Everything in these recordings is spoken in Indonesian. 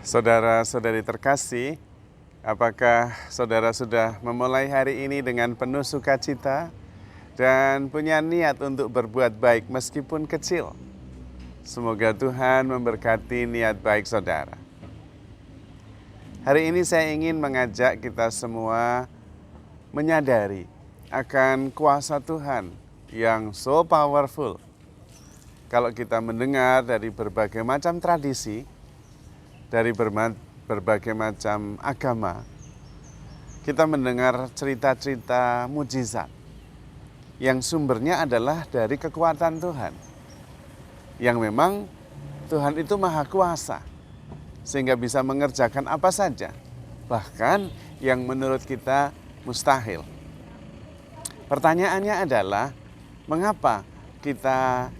Saudara-saudari terkasih, apakah saudara sudah memulai hari ini dengan penuh sukacita dan punya niat untuk berbuat baik meskipun kecil? Semoga Tuhan memberkati niat baik saudara. Hari ini saya ingin mengajak kita semua menyadari akan kuasa Tuhan yang so powerful. Kalau kita mendengar dari berbagai macam tradisi, dari berbagai macam agama, kita mendengar cerita-cerita mujizat yang sumbernya adalah dari kekuatan Tuhan. Yang memang Tuhan itu maha kuasa, sehingga bisa mengerjakan apa saja, bahkan yang menurut kita mustahil. Pertanyaannya adalah, mengapa kita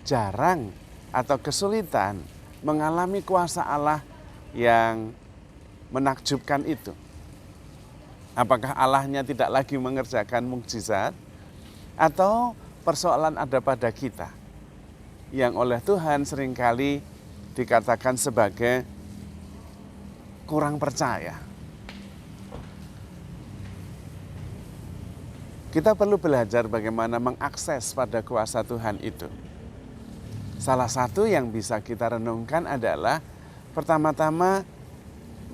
jarang atau kesulitan mengalami kuasa Allah yang menakjubkan itu? Apakah Allahnya tidak lagi mengerjakan mukjizat, atau persoalan ada pada kita yang oleh Tuhan seringkali dikatakan sebagai kurang percaya? Kita perlu belajar bagaimana mengakses pada kuasa Tuhan itu. Salah satu yang bisa kita renungkan adalah pertama-tama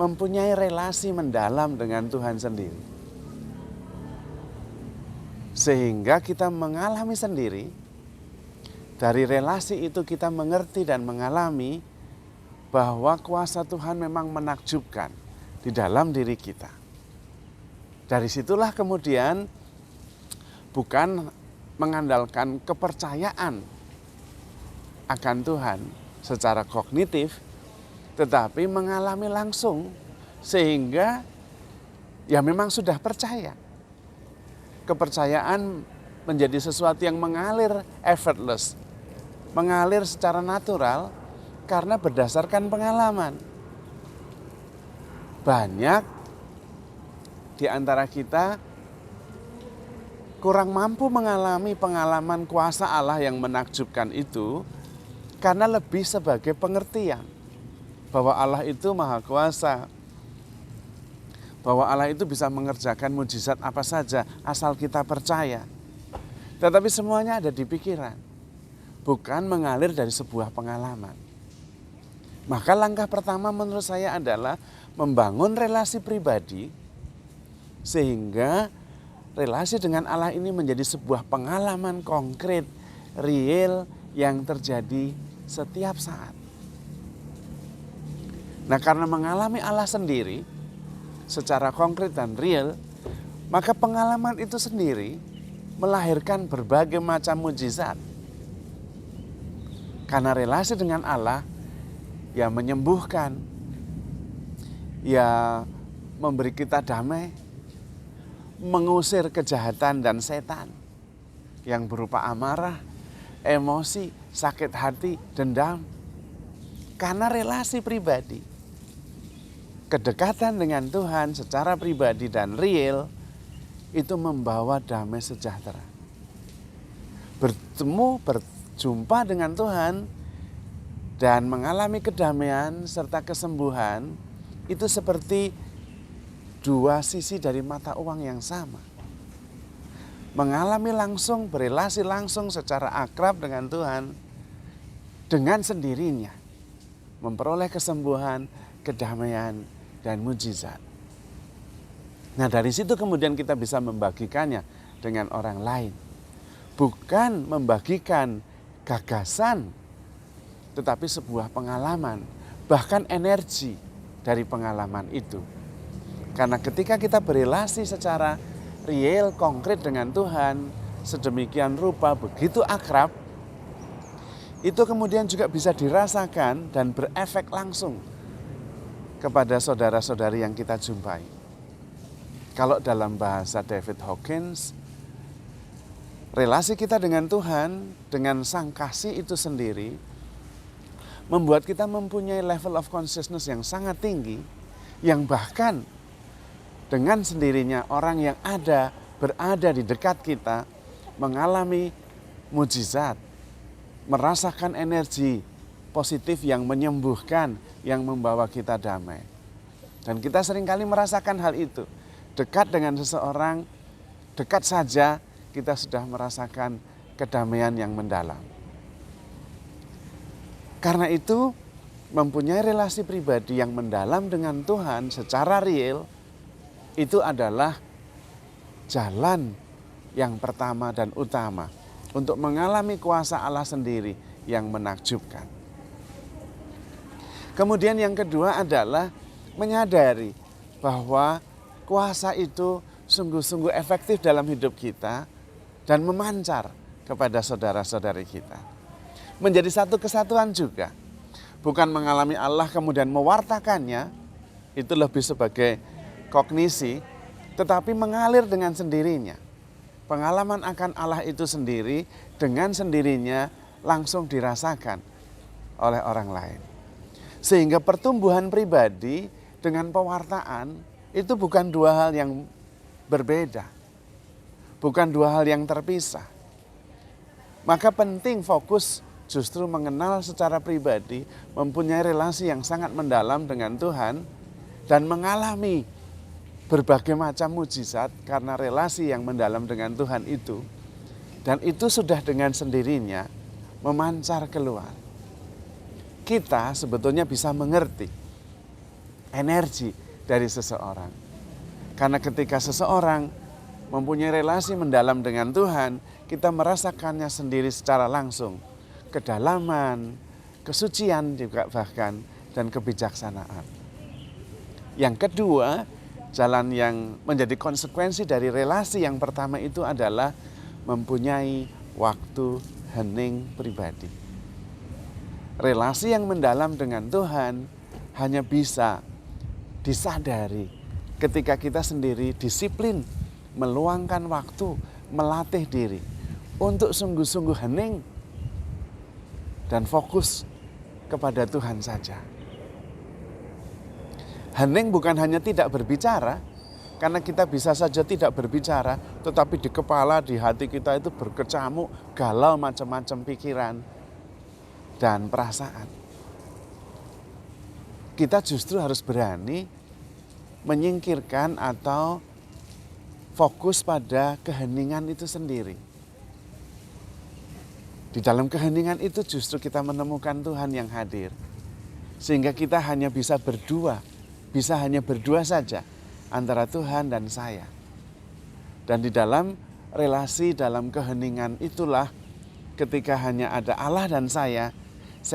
mempunyai relasi mendalam dengan Tuhan sendiri. Sehingga kita mengalami sendiri, dari relasi itu kita mengerti dan mengalami bahwa kuasa Tuhan memang menakjubkan di dalam diri kita. Dari situlah kemudian bukan mengandalkan kepercayaan akan Tuhan secara kognitif, tetapi mengalami langsung, sehingga ya memang sudah percaya. Kepercayaan menjadi sesuatu yang mengalir effortless, mengalir secara natural karena berdasarkan pengalaman. Banyak di antara kita kurang mampu mengalami pengalaman kuasa Allah yang menakjubkan itu karena lebih sebagai pengertian bahwa Allah itu maha kuasa, bahwa Allah itu bisa mengerjakan mujizat apa saja asal kita percaya. Tetapi semuanya ada di pikiran, bukan mengalir dari sebuah pengalaman. Maka langkah pertama menurut saya adalah membangun relasi pribadi, sehingga relasi dengan Allah ini menjadi sebuah pengalaman konkret, real, yang terjadi setiap saat. Nah, karena mengalami Allah sendiri secara konkret dan real, maka pengalaman itu sendiri melahirkan berbagai macam mujizat. Karena relasi dengan Allah ya menyembuhkan, ya memberi kita damai, mengusir kejahatan dan setan yang berupa amarah, emosi, sakit hati, dendam. Karena relasi pribadi, kedekatan dengan Tuhan secara pribadi dan real itu membawa damai sejahtera. Berjumpa dengan Tuhan dan mengalami kedamaian serta kesembuhan itu seperti dua sisi dari mata uang yang sama. Mengalami langsung, berelasi langsung secara akrab dengan Tuhan, dengan sendirinya memperoleh kesembuhan, kedamaian, dan mujizat. Nah, dari situ kemudian kita bisa membagikannya dengan orang lain. Bukan membagikan gagasan, tetapi sebuah pengalaman, bahkan energi dari pengalaman itu. Karena ketika kita berelasi secara real, konkret dengan Tuhan, sedemikian rupa, begitu akrab, itu kemudian juga bisa dirasakan dan berefek langsung kepada saudara-saudari yang kita jumpai. Kalau dalam bahasa David Hawkins, relasi kita dengan Tuhan, dengan Sang Kasih itu sendiri, membuat kita mempunyai level of consciousness yang sangat tinggi, yang bahkan dengan sendirinya orang yang berada di dekat kita mengalami mujizat, merasakan energi positif yang menyembuhkan, yang membawa kita damai. Dan kita seringkali merasakan hal itu. Dekat dengan seseorang, dekat saja kita sudah merasakan kedamaian yang mendalam. Karena itu, mempunyai relasi pribadi yang mendalam dengan Tuhan secara real, itu adalah jalan yang pertama dan utama untuk mengalami kuasa Allah sendiri yang menakjubkan. Kemudian yang kedua adalah menyadari bahwa kuasa itu sungguh-sungguh efektif dalam hidup kita dan memancar kepada saudara-saudari kita. Menjadi satu kesatuan juga. Bukan mengalami Allah kemudian mewartakannya, itu lebih sebagai kognisi, tetapi mengalir dengan sendirinya. Pengalaman akan Allah itu sendiri dengan sendirinya langsung dirasakan oleh orang lain. Sehingga pertumbuhan pribadi dengan pewartaan itu bukan dua hal yang berbeda. Bukan dua hal yang terpisah. Maka penting fokus justru mengenal secara pribadi, mempunyai relasi yang sangat mendalam dengan Tuhan, dan mengalami berbagai macam mujizat karena relasi yang mendalam dengan Tuhan itu. Dan itu sudah dengan sendirinya memancar keluar. Kita sebetulnya bisa mengerti energi dari seseorang. Karena ketika seseorang mempunyai relasi mendalam dengan Tuhan, kita merasakannya sendiri secara langsung. Kedalaman, kesucian juga bahkan, dan kebijaksanaan. Yang kedua, jalan yang menjadi konsekuensi dari relasi yang pertama itu adalah mempunyai waktu hening pribadi. Relasi yang mendalam dengan Tuhan hanya bisa disadari ketika kita sendiri disiplin meluangkan waktu, melatih diri untuk sungguh-sungguh hening dan fokus kepada Tuhan saja. Hening bukan hanya tidak berbicara, karena kita bisa saja tidak berbicara, tetapi di kepala, di hati kita itu berkecamuk, galau macam-macam pikiran dan perasaan. Kita justru harus berani menyingkirkan atau fokus pada keheningan itu sendiri. Di dalam keheningan itu justru kita menemukan Tuhan yang hadir. Sehingga kita hanya bisa berdua, bisa hanya berdua saja antara Tuhan dan saya. Dan di dalam relasi, dalam keheningan itulah ketika hanya ada Allah dan saya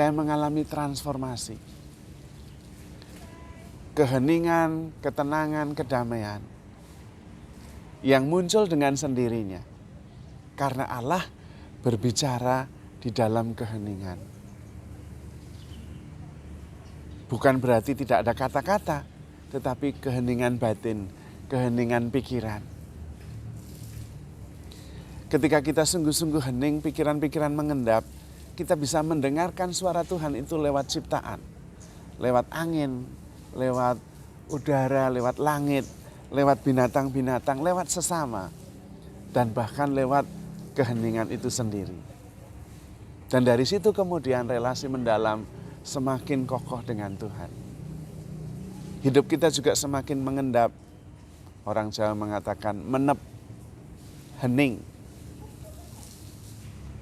mengalami transformasi. Keheningan, ketenangan, kedamaian yang muncul dengan sendirinya. Karena Allah berbicara di dalam keheningan. Bukan berarti tidak ada kata-kata, tetapi keheningan batin, keheningan pikiran. Ketika kita sungguh-sungguh hening, pikiran-pikiran mengendap, kita bisa mendengarkan suara Tuhan itu lewat ciptaan, lewat angin, lewat udara, lewat langit, lewat binatang-binatang, lewat sesama, dan bahkan lewat keheningan itu sendiri. Dan dari situ kemudian relasi mendalam semakin kokoh dengan Tuhan. Hidup kita juga semakin mengendap. Orang Jawa mengatakan menep, hening.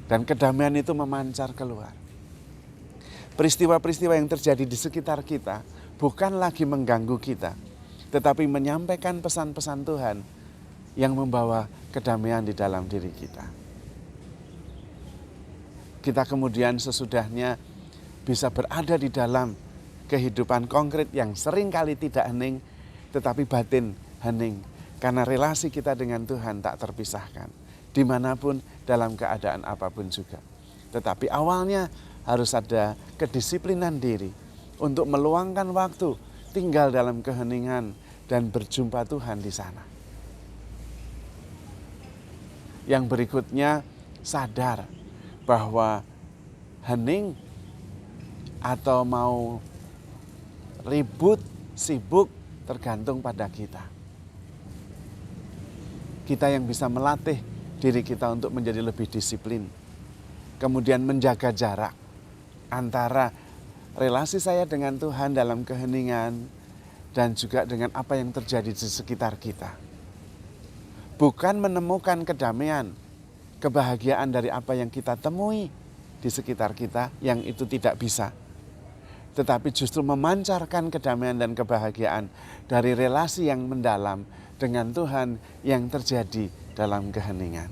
Dan kedamaian itu memancar keluar. Peristiwa-peristiwa yang terjadi di sekitar kita bukan lagi mengganggu kita, tetapi menyampaikan pesan-pesan Tuhan yang membawa kedamaian di dalam diri kita. Kita kemudian sesudahnya bisa berada di dalam kehidupan konkret yang seringkali tidak hening, tetapi batin hening. Karena relasi kita dengan Tuhan tak terpisahkan. Dimanapun, dalam keadaan apapun juga. Tetapi awalnya harus ada kedisiplinan diri untuk meluangkan waktu tinggal dalam keheningan dan berjumpa Tuhan di sana. Yang berikutnya, sadar bahwa hening atau mau ribut, sibuk tergantung pada kita. Kita yang bisa melatih diri kita untuk menjadi lebih disiplin. Kemudian menjaga jarak antara relasi saya dengan Tuhan dalam keheningan dan juga dengan apa yang terjadi di sekitar kita. Bukan menemukan kedamaian, kebahagiaan dari apa yang kita temui di sekitar kita yang itu tidak bisa. Tetapi justru memancarkan kedamaian dan kebahagiaan dari relasi yang mendalam dengan Tuhan yang terjadi dalam keheningan.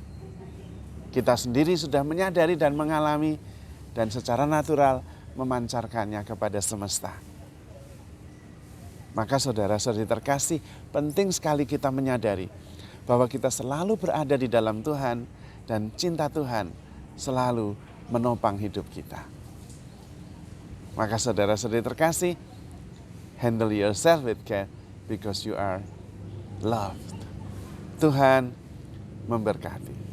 Kita sendiri sudah menyadari dan mengalami dan secara natural memancarkannya kepada semesta. Maka saudara-saudari terkasih, penting sekali kita menyadari bahwa kita selalu berada di dalam Tuhan dan cinta Tuhan selalu menopang hidup kita. Maka saudara-saudari terkasih, handle yourself with care because you are loved. Tuhan memberkati.